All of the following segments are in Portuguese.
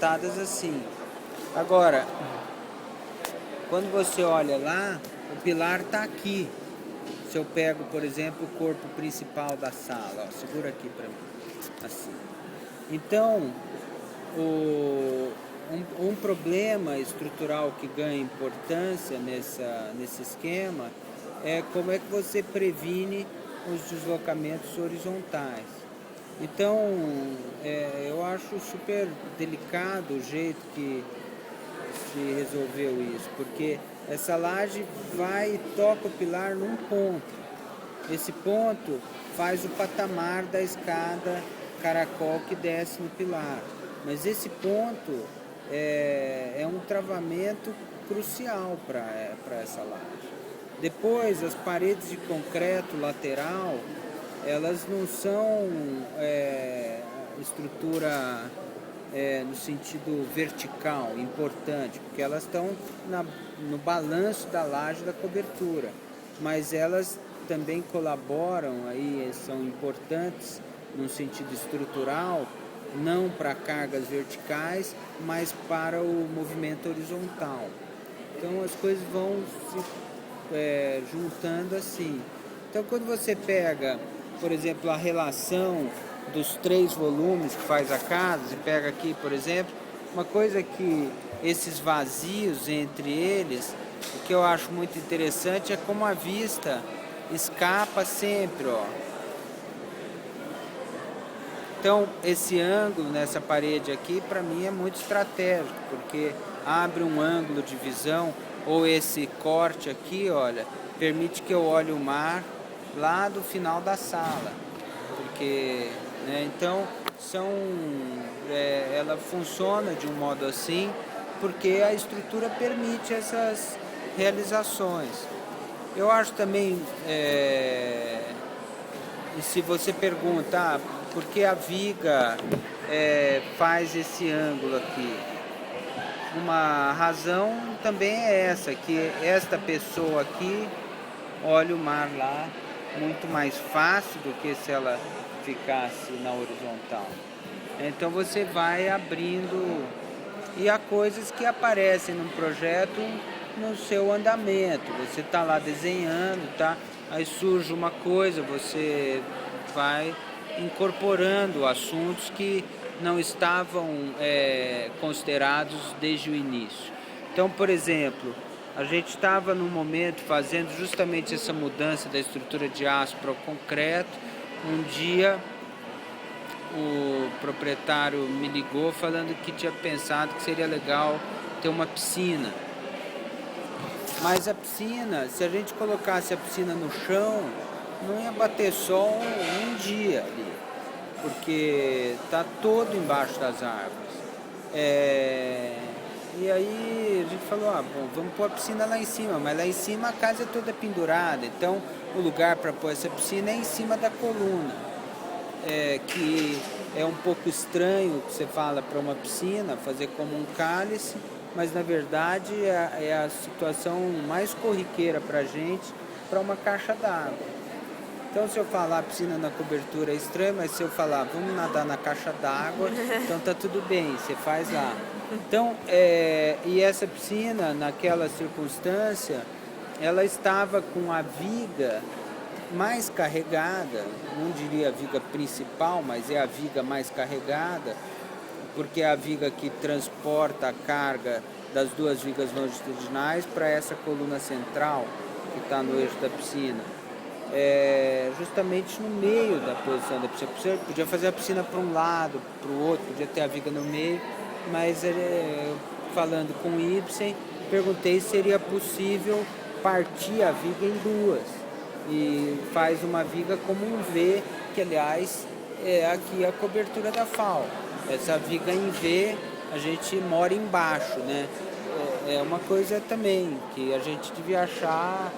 montadas assim. Agora, quando você olha lá, o pilar está aqui. Se eu pego, por exemplo, o corpo principal da sala, ó, segura aqui para mim, assim. Então, um problema estrutural que ganha importância nesse esquema é como é que você previne os deslocamentos horizontais. Então, eu acho super delicado o jeito que se resolveu isso, porque essa laje vai e toca o pilar num ponto. Esse ponto faz o patamar da escada caracol que desce no pilar. Mas esse ponto é um travamento crucial para essa laje. Depois, as paredes de concreto lateral, elas não são estrutura no sentido vertical, importante, porque elas estão no balanço da laje da cobertura, mas elas também colaboram, aí são importantes no sentido estrutural, não para cargas verticais, mas para o movimento horizontal. Então as coisas vão se juntando assim. Então quando você pega, por exemplo, a relação dos 3 volumes que faz a casa, você pega aqui, por exemplo, uma coisa que esses vazios entre eles, o que eu acho muito interessante é como a vista escapa sempre, ó. Então, esse ângulo nessa parede aqui, para mim, é muito estratégico, porque abre um ângulo de visão, ou esse corte aqui, olha, permite que eu olhe o mar lá do final da sala, porque, né, então, ela funciona de um modo assim, porque a estrutura permite essas realizações. Eu acho também, e se você pergunta, por que a viga faz esse ângulo aqui? Uma razão também é essa, que esta pessoa aqui olha o mar lá muito mais fácil do que se ela ficasse na horizontal. Então você vai abrindo, e há coisas que aparecem num projeto no seu andamento. Você está lá desenhando, tá? Aí surge uma coisa, você vai incorporando assuntos que não estavam considerados desde o início. Então, por exemplo, a gente estava num momento fazendo justamente essa mudança da estrutura de aço para o concreto. Um dia o proprietário me ligou falando que tinha pensado que seria legal ter uma piscina. Mas a piscina, se a gente colocasse a piscina no chão, não ia bater sol um dia ali, porque está todo embaixo das árvores. E aí a gente falou, bom, vamos pôr a piscina lá em cima, mas lá em cima a casa é toda pendurada, então o lugar para pôr essa piscina é em cima da coluna, que é um pouco estranho que você fala para uma piscina, fazer como um cálice, mas na verdade é a situação mais corriqueira para a gente, para uma caixa d'água. Então se eu falar piscina na cobertura é estranho, mas se eu falar vamos nadar na caixa d'água, então tá tudo bem, você faz lá. Então, e essa piscina, naquela circunstância, ela estava com a viga mais carregada, não diria a viga principal, mas é a viga mais carregada, porque é a viga que transporta a carga das 2 vigas longitudinais para essa coluna central que está no eixo da piscina. Justamente no meio da posição da piscina. Você podia fazer a piscina para um lado, para o outro, podia ter a viga no meio, mas falando com o Ibsen, perguntei se seria possível partir a viga em 2 e faz uma viga como um V, que aliás é aqui a cobertura da FAO. Essa viga em V a gente mora embaixo, né? É uma coisa também que a gente devia achar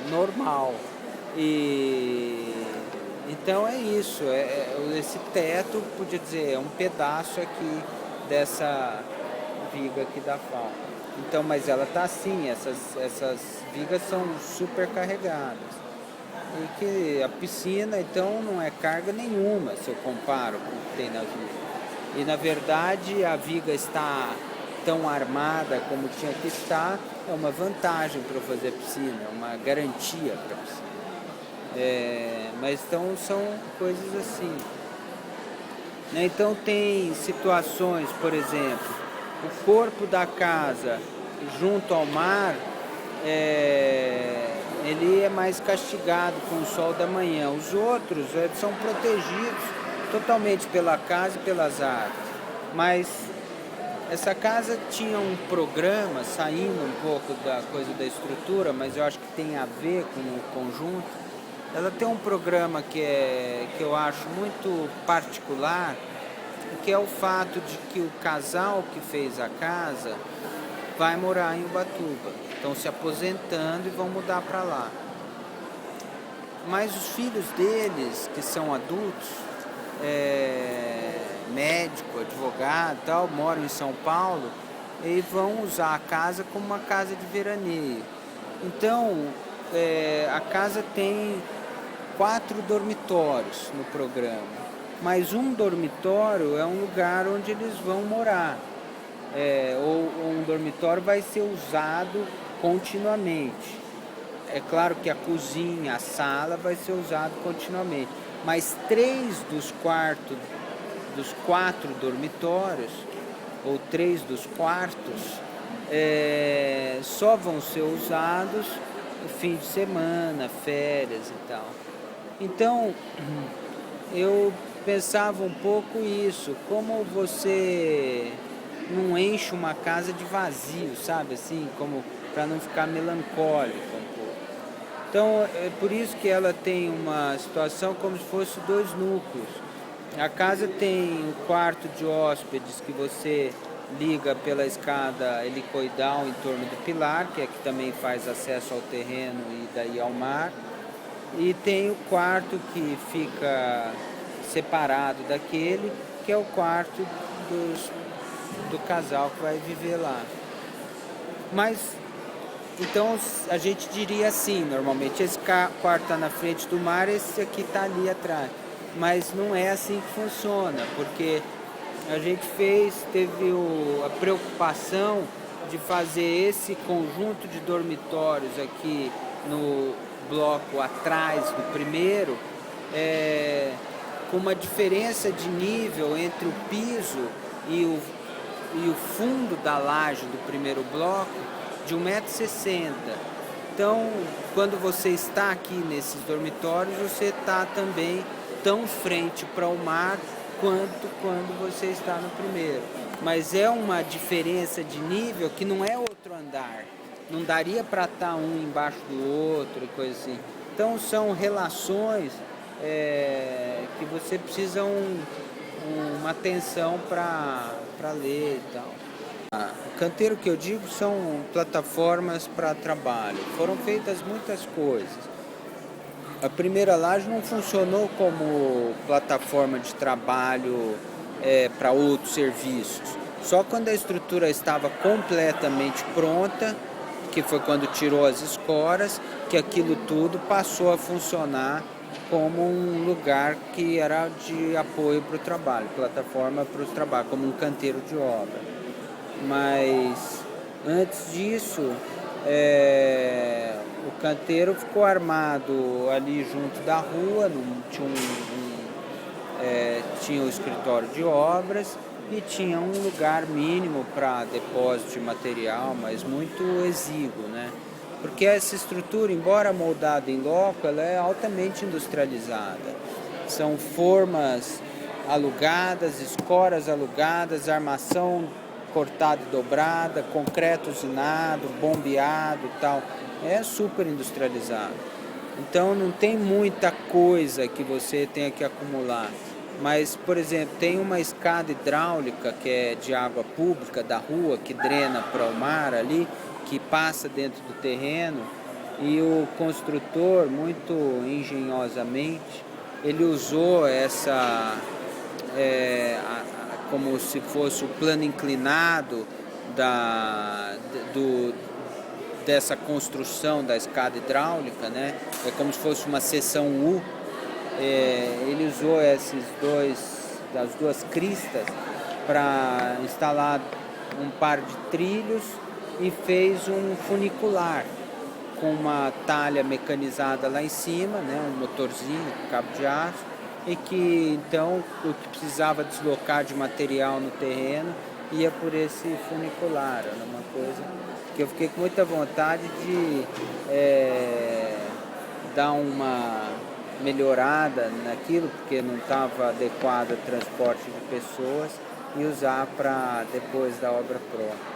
normal. Então é isso, esse teto, podia dizer, é um pedaço aqui dessa viga aqui da FAO. Então, mas ela tá assim, essas vigas são super carregadas. E que a piscina, então, não é carga nenhuma, se eu comparo com o que tem na viga. E na verdade a viga está tão armada como tinha que estar, é uma vantagem para fazer piscina, é uma garantia para piscina. Mas então são coisas assim, né? Então tem situações, por exemplo, o corpo da casa junto ao mar, ele é mais castigado com o sol da manhã. Os outros são protegidos totalmente pela casa e pelas árvores. Mas essa casa tinha um programa, saindo um pouco da coisa da estrutura, mas eu acho que tem a ver com o conjunto. Ela tem um programa que eu acho muito particular, que é o fato de que o casal que fez a casa vai morar em Ubatuba. Estão se aposentando e vão mudar para lá. Mas os filhos deles, que são adultos, médico, advogado e tal, moram em São Paulo e vão usar a casa como uma casa de veraneio. Então, a casa tem 4 dormitórios no programa, mas um dormitório é um lugar onde eles vão morar, ou um dormitório vai ser usado continuamente. É claro que a cozinha, a sala vai ser usado continuamente, mas 3 dos 4 dormitórios, ou 3 dos quartos, só vão ser usados no fim de semana, férias e tal. Então, eu pensava um pouco isso, como você não enche uma casa de vazio, sabe, assim, como para não ficar melancólico um pouco. Então, é por isso que ela tem uma situação como se fosse 2 núcleos. A casa tem o quarto de hóspedes que você liga pela escada helicoidal em torno do pilar, que é que também faz acesso ao terreno e daí ao mar. E tem o quarto que fica separado daquele, que é o quarto do casal que vai viver lá. Mas, então, a gente diria assim, normalmente, esse quarto está na frente do mar, esse aqui está ali atrás. Mas não é assim que funciona, porque a gente teve a preocupação de fazer esse conjunto de dormitórios aqui no bloco atrás do primeiro, com uma diferença de nível entre o piso e o fundo da laje do primeiro bloco de 1,60 m. Então, quando você está aqui nesses dormitórios, você está também tão frente para o mar quanto quando você está no primeiro. Mas é uma diferença de nível que não é outro andar. Não daria para estar um embaixo do outro e coisa assim. Então são relações que você precisa uma atenção para ler e tal. O canteiro que eu digo são plataformas para trabalho. Foram feitas muitas coisas. A primeira laje não funcionou como plataforma de trabalho para outros serviços. Só quando a estrutura estava completamente pronta, que foi quando tirou as escoras, que aquilo tudo passou a funcionar como um lugar que era de apoio para o trabalho, plataforma para o trabalho, como um canteiro de obra. Mas antes disso, o canteiro ficou armado ali junto da rua, tinha o escritório de obras e tinha um lugar mínimo para depósito de material, mas muito exíguo, né? Porque essa estrutura, embora moldada em loco, ela é altamente industrializada. São formas alugadas, escoras alugadas, armação cortada e dobrada, concreto usinado, bombeado e tal. É super industrializado. Então não tem muita coisa que você tenha que acumular. Mas, por exemplo, tem uma escada hidráulica que é de água pública da rua, que drena para o mar ali, que passa dentro do terreno, e o construtor, muito engenhosamente, ele usou essa, como se fosse o plano inclinado dessa construção da escada hidráulica, né? É como se fosse uma seção U. Ele usou das duas cristas para instalar um par de trilhos e fez um funicular com uma talha mecanizada lá em cima, né, um motorzinho, cabo de aço, e que então o que precisava deslocar de material no terreno ia por esse funicular. Era uma coisa que eu fiquei com muita vontade de dar uma melhorada naquilo, porque não estava adequado ao transporte de pessoas, e usar para depois da obra pronta.